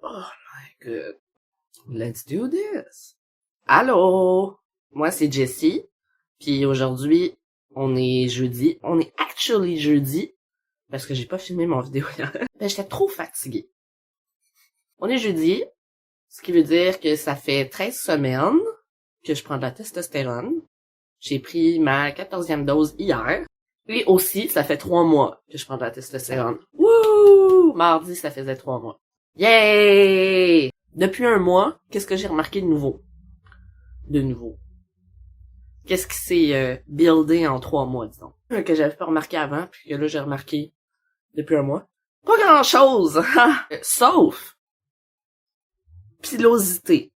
Oh my god. Let's do this. Allô? Moi, c'est Jessie. Puis aujourd'hui, on est jeudi. On est actually jeudi. Parce que j'ai pas filmé mon vidéo hier. Ben, j'étais trop fatiguée. On est jeudi. Ce qui veut dire que ça fait 13 semaines que je prends de la testostérone. J'ai pris ma 14e dose hier. Et aussi, ça fait 3 mois que je prends de la testostérone. Wouh! Mardi, ça faisait 3 mois. Yay! Depuis un mois, qu'est-ce que j'ai remarqué de nouveau? Qu'est-ce qui s'est buildé en 3 mois, disons? Que j'avais pas remarqué avant, puis que là, j'ai remarqué depuis un mois. Pas grand-chose! Sauf pilosité.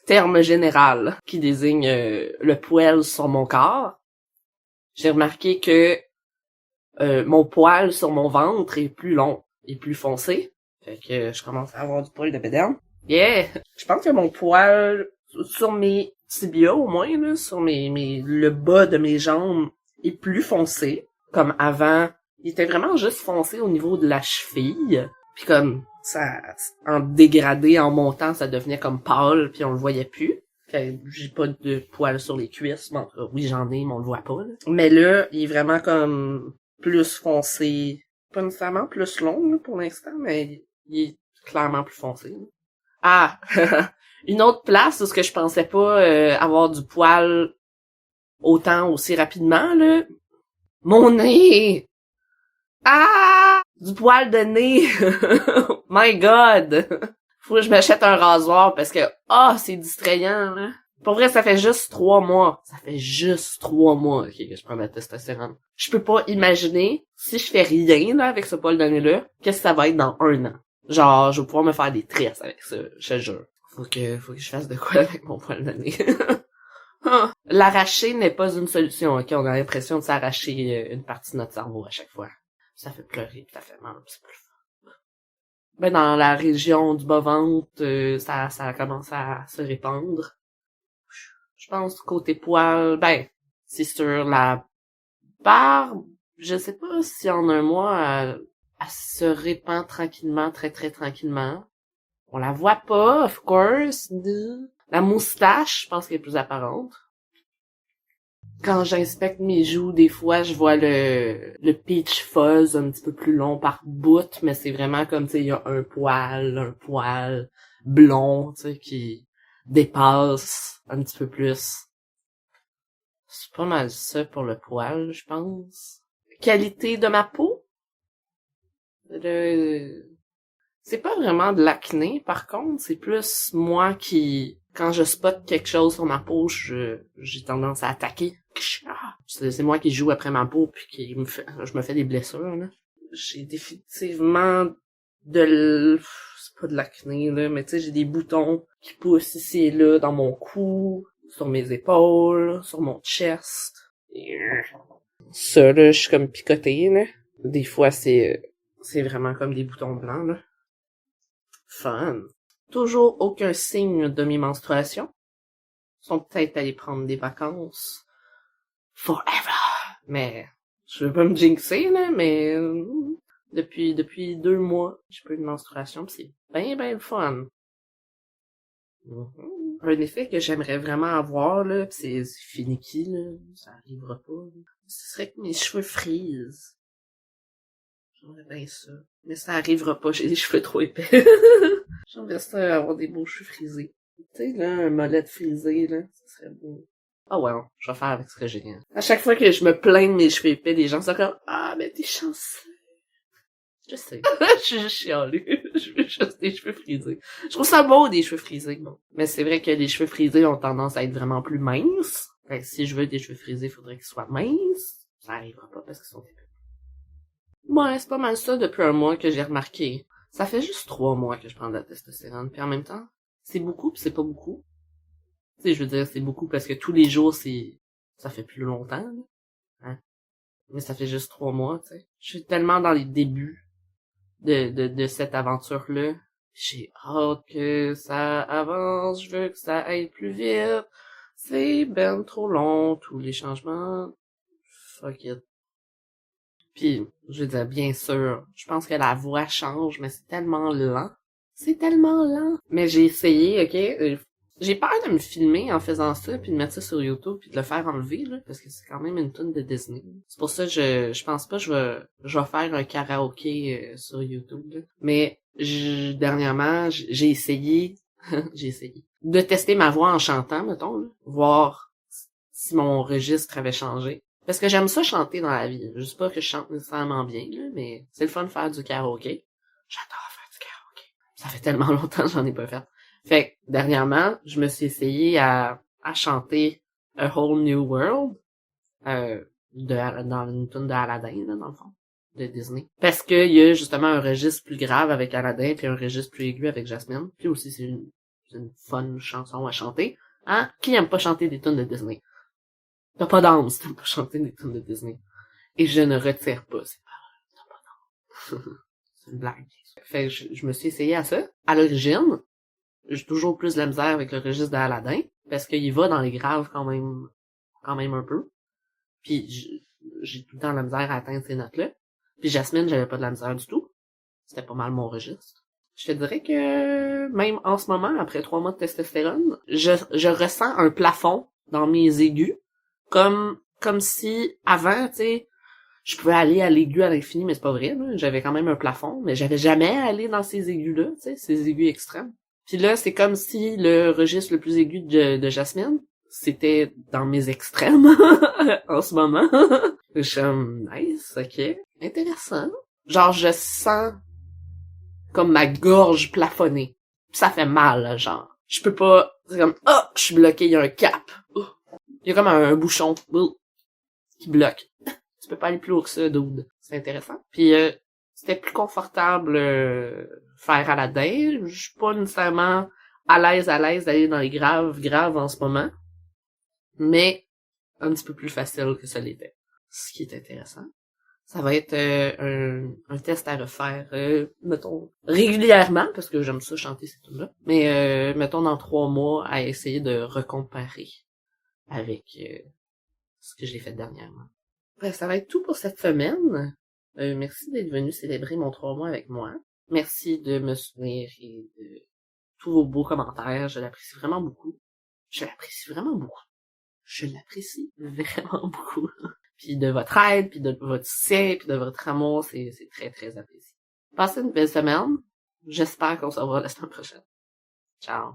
Terme général qui désigne le poil sur mon corps. J'ai remarqué que mon poil sur mon ventre est plus long et plus foncé. Fait que je commence à avoir du poil de béderne. Yeah! Je pense que mon poil sur mes tibias, au moins, là, sur le bas de mes jambes, est plus foncé. Comme avant, il était vraiment juste foncé au niveau de la cheville. Puis comme, ça, en dégradé, en montant, ça devenait comme pâle, puis on le voyait plus. J'ai pas de poils sur les cuisses, mais oui, j'en ai, mais on le voit pas, là. Mais là, il est vraiment comme plus foncé. Pas nécessairement plus long, là, pour l'instant, mais il est clairement plus foncé, là. Ah! Une autre place où ce que je pensais pas avoir du poil autant aussi rapidement, là. Mon nez! Ah! Du poil de nez! My God! Faut que je m'achète un rasoir parce que, c'est distrayant, là. Pour vrai, ça fait juste 3 mois. Ça fait juste 3 mois, ok, que je prends de la testostérone. Je peux pas imaginer, si je fais rien, là, avec ce poil de nez-là, qu'est-ce que ça va être dans 1 an. Genre, je vais pouvoir me faire des tresses avec ça, je te jure. Faut que je fasse de quoi avec mon poil de nez. L'arracher n'est pas une solution, ok? On a l'impression de s'arracher une partie de notre cerveau à chaque fois. Ça fait pleurer, ça fait mal, c'est plus fun. Ben, dans la région du bas-ventre, ça a commencé à se répandre. Je pense côté poil, ben, c'est sur la barbe. Je sais pas si en un mois, elle se répand tranquillement, très très tranquillement. On la voit pas, of course. La moustache, je pense qu'elle est plus apparente. Quand j'inspecte mes joues, des fois, je vois le peach fuzz un petit peu plus long par bout, mais c'est vraiment comme, tu sais, il y a un poil blond, tu sais, qui dépasse un petit peu plus. C'est pas mal ça pour le poil, je pense. Qualité de ma peau? C'est pas vraiment de l'acné, par contre, c'est plus moi qui, quand je spot quelque chose sur ma peau, j'ai tendance à attaquer. C'est moi qui joue après ma peau puis je me fais des blessures, là. J'ai définitivement c'est pas de l'acné, là, mais tu sais, j'ai des boutons qui poussent ici et là dans mon cou, sur mes épaules, sur mon chest. Ça, là, je suis comme picotée, là. Des fois, c'est vraiment comme des boutons blancs, là. Fun. Toujours aucun signe de mes menstruations. Ils sont peut-être allés prendre des vacances. Forever. Mais, je veux pas me jinxer, là, mais depuis 2 mois, j'ai pas eu de menstruation, pis c'est ben le fun. Un effet que j'aimerais vraiment avoir, là, pis c'est finicky, là, ça arrivera pas, là. Ce serait que mes cheveux frisent. J'aimerais bien ça. Mais ça arrivera pas, j'ai des cheveux trop épais. J'aimerais ça avoir des beaux cheveux frisés. Tu sais, là, un molette frisé, là, ça serait beau. Ah ouais, je vais faire avec ce que j'ai. Hein. À chaque fois que je me plains de mes cheveux épais, les gens sont comme « Ah, mais t'es chanceux! » Je sais. Je suis juste chialue. Je veux juste des cheveux frisés. Je trouve ça beau, des cheveux frisés. Bon. Mais c'est vrai que les cheveux frisés ont tendance à être vraiment plus minces. Fait que si je veux des cheveux frisés, il faudrait qu'ils soient minces. Ça arrivera pas parce qu'ils sont épais. Ouais, c'est pas mal ça depuis un mois que j'ai remarqué. Ça fait juste 3 mois que je prends de la testostérone, puis en même temps, c'est beaucoup puis c'est pas beaucoup. Tu sais, je veux dire, c'est beaucoup parce que tous les jours, ça fait plus longtemps, là. Hein? Mais ça fait juste 3 mois, tu sais. Je suis tellement dans les débuts de cette aventure-là. J'ai hâte que ça avance, je veux que ça aille plus vite. C'est ben trop long, tous les changements. Fuck it. Puis, je veux dire, bien sûr, je pense que la voix change, mais c'est tellement lent. C'est tellement lent. Mais j'ai essayé, ok? J'ai peur de me filmer en faisant ça, puis de mettre ça sur YouTube, puis de le faire enlever, là, parce que c'est quand même une tune de Disney. C'est pour ça que je pense pas que je vais faire un karaoké sur YouTube, là. Mais dernièrement, j'ai essayé, j'ai essayé de tester ma voix en chantant, mettons, là, voir si mon registre avait changé. Parce que j'aime ça chanter dans la vie. Je sais pas que je chante nécessairement bien, là, mais c'est le fun de faire du karaoké. J'adore faire du karaoké. Ça fait tellement longtemps que j'en ai pas fait. Fait que, dernièrement, je me suis essayé à chanter A Whole New World, dans une tune de Aladdin, là, dans le fond, de Disney. Parce que il y a justement un registre plus grave avec Aladdin, puis un registre plus aigu avec Jasmine. Puis aussi, c'est une fun chanson à chanter. Hein? Qui aime pas chanter des tunes de Disney? T'as pas d'âme si t'aimes pas chanter des tunes de Disney. Et je ne retire pas ces paroles. T'as pas d'âme. C'est une blague. Fait que je me suis essayé à ça. À l'origine, j'ai toujours plus de la misère avec le registre d'Aladin, parce qu'il va dans les graves quand même un peu. Puis j'ai tout le temps de la misère à atteindre ces notes-là. Puis Jasmine, j'avais pas de la misère du tout. C'était pas mal mon registre. Je te dirais que même en ce moment, après 3 mois de testostérone, je ressens un plafond dans mes aigus, comme si avant, tu sais, je pouvais aller à l'aigu à l'infini, mais c'est pas vrai, là. J'avais quand même un plafond, mais j'avais jamais allé dans ces aigus-là, tu sais, ces aigus extrêmes. Puis là, c'est comme si le registre le plus aigu de Jasmine, c'était dans mes extrêmes en ce moment. Je suis comme, nice, ok, intéressant. Genre, je sens comme ma gorge plafonnée. Pis ça fait mal, là, genre. Je peux pas, c'est comme, oh, je suis bloqué, il y a un cap. Il y a comme un bouchon qui bloque. Tu peux pas aller plus haut que ça, dude. C'est intéressant. Puis c'était plus confortable faire Aladdin. Je suis pas nécessairement à l'aise d'aller dans les graves en ce moment. Mais un petit peu plus facile que ça l'était. Ce qui est intéressant. Ça va être un test à refaire, mettons, régulièrement, parce que j'aime ça chanter ces tunes-là. Mais mettons dans 3 mois à essayer de recomparer avec ce que j'ai fait dernièrement. Bref, ça va être tout pour cette semaine. Merci d'être venu célébrer mon 3 mois avec moi. Merci de me soutenir et de tous vos beaux commentaires. Je l'apprécie vraiment beaucoup. Je l'apprécie vraiment beaucoup. Je l'apprécie vraiment beaucoup. Puis de votre aide, puis de votre soutien, puis de votre amour, c'est très, très apprécié. Passez une belle semaine. J'espère qu'on se revoit la semaine prochaine. Ciao.